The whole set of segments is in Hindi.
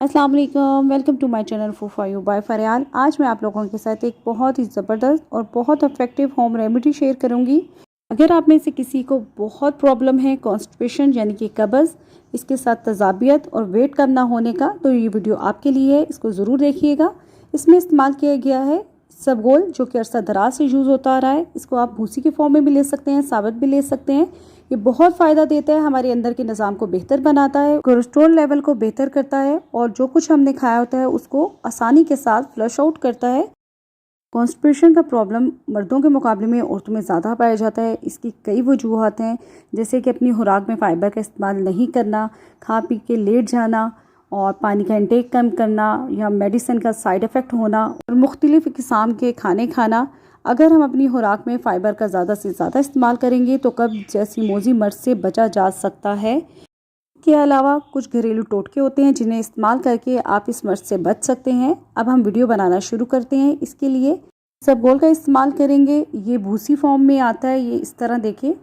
अस्सलाम वालेकुम, welcome to my channel food for you by Faryal. आज मैं आप लोगों के साथ एक बहुत ही ज़बरदस्त और बहुत इफेक्टिव होम रेमेडी शेयर करूंगी। अगर आप में से किसी को बहुत प्रॉब्लम है कॉन्स्टिपेशन यानी कि कब्ज़, इसके साथ तज़ाबियत और वेट कम ना होने का, तो ये वीडियो आपके लिए है, इसको ज़रूर देखिएगा। इसमें इस्तेमाल किया गया है इसबगोल, जो कि अरसा दराज से यूज़ होता आ रहा है। इसको आप भूसी के फॉर्म में भी ले सकते हैं, साबुत भी ले सकते हैं। ये बहुत फ़ायदा देता है, हमारे अंदर के निज़ाम को बेहतर बनाता है, कोलेस्ट्रॉल लेवल को बेहतर करता है और जो कुछ हमने खाया होता है उसको आसानी के साथ फ्लश आउट करता है। कॉन्स्टिपेशन का प्रॉब्लम मर्दों के मुकाबले में औरतों में ज़्यादा पाया जाता है। इसकी कई वजूहत हैं, जैसे कि अपनी खुराक में फ़ाइबर का इस्तेमाल नहीं करना, खा पी के लेट जाना और पानी का इंटेक कम करना या मेडिसिन का साइड इफ़ेक्ट होना और मुख्तलिफ़ किस्म के खाने खाना। अगर हम अपनी खुराक में फ़ाइबर का ज़्यादा से ज़्यादा इस्तेमाल करेंगे तो कब्ज़ जैसी मोज़ी मर्ज़ से बचा जा सकता है। इसके अलावा कुछ घरेलू टोटके होते हैं जिन्हें इस्तेमाल करके आप इस मर्ज़ से बच सकते हैं। अब हम वीडियो बनाना शुरू करते हैं। इसके लिए इसबगोल का इस्तेमाल करेंगे। ये भूसी फॉर्म में आता है, ये इस तरह देखिए,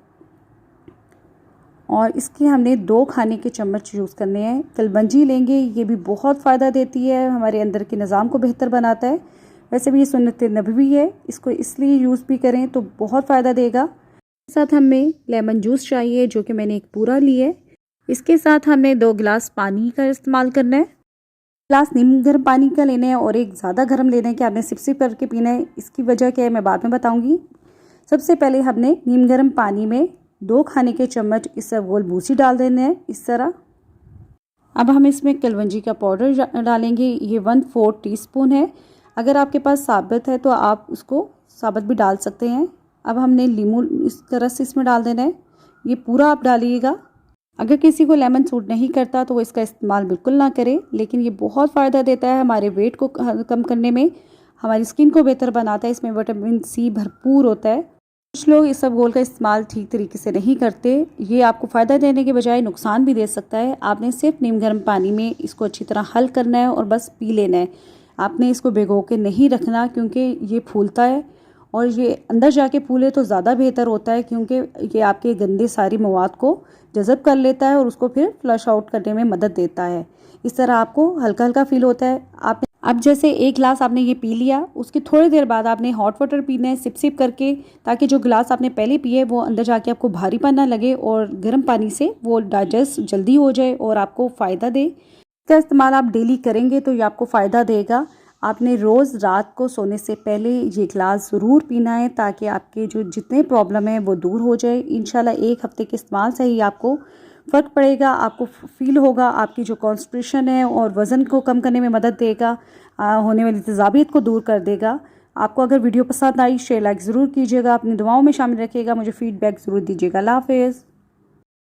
और इसके हमने 2 खाने के चम्मच यूज़ करने हैं। कलबंजी लेंगे, ये भी बहुत फ़ायदा देती है, हमारे अंदर के निज़ाम को बेहतर बनाता है। वैसे भी ये सुन्नत नबवी है, इसको इसलिए यूज़ भी करें तो बहुत फ़ायदा देगा। इसके साथ हमें लेमन जूस चाहिए, जो कि मैंने एक पूरा लिया है। इसके साथ हमें 2 गिलास पानी का इस्तेमाल करना है। गिलास नीम गर्म पानी का लेना है और एक ज़्यादा गर्म लेना है कि आपने सिप सिप करके पीना है। इसकी वजह क्या है मैं बाद में बताऊँगी। सबसे पहले हमने नीम गर्म पानी में 2 खाने के चम्मच इसबगोल भूसी डाल देने हैं, इस तरह। अब हम इसमें कलवंजी का पाउडर डालेंगे, ये 1/4 टीस्पून है। अगर आपके पास साबुत है तो आप उसको साबुत भी डाल सकते हैं। अब हमने लीमू इस तरह से इसमें डाल देना है, ये पूरा आप डालिएगा। अगर किसी को लेमन सूट नहीं करता तो वो इसका इस्तेमाल बिल्कुल ना करे, लेकिन ये बहुत फ़ायदा देता है हमारे वेट को कम करने में, हमारी स्किन को बेहतर बनाता है। इसमें विटामिन सी भरपूर होता है। कुछ लोग इसबगोल का इस्तेमाल ठीक तरीके से नहीं करते, ये आपको फ़ायदा देने के बजाय नुकसान भी दे सकता है। आपने सिर्फ नीम गर्म पानी में इसको अच्छी तरह हल करना है और बस पी लेना है। आपने इसको भिगो के नहीं रखना, क्योंकि ये फूलता है और ये अंदर जाके फूले तो ज़्यादा बेहतर होता है, क्योंकि ये आपके गंदे सारी मवाद को जज़ब कर लेता है और उसको फिर फ्लश आउट करने में मदद देता है। इस तरह आपको हल्का हल्का फील होता है। आप अब जैसे 1 गिलास आपने ये पी लिया, उसकी थोड़ी देर बाद आपने हॉट वाटर पीना है सिप सिप करके, ताकि जो गिलास आपने पहले पिए वो अंदर जाके आपको भारीपन ना लगे और गर्म पानी से वो डाइजेस्ट जल्दी हो जाए और आपको फ़ायदा दे। इसका इस्तेमाल आप डेली करेंगे तो ये आपको फ़ायदा देगा। आपने रोज़ रात को सोने से पहले ये गिलास ज़रूर पीना है, ताकि आपके जो जितने प्रॉब्लम है वो दूर हो जाए। इंशाल्लाह 1 हफ़्ते के इस्तेमाल से ही आपको फ़र्क पड़ेगा, आपको फ़ील होगा, आपकी जो कॉन्स्टिपेशन है और वज़न को कम करने में मदद देगा, होने वाली तज़ाबियत को दूर कर देगा। आपको अगर वीडियो पसंद आई शेयर लाइक ज़रूर कीजिएगा, अपनी दुआओं में शामिल रखिएगा, मुझे फ़ीडबैक ज़रूर दीजिएगा। अल्लाह हाफ़िज़।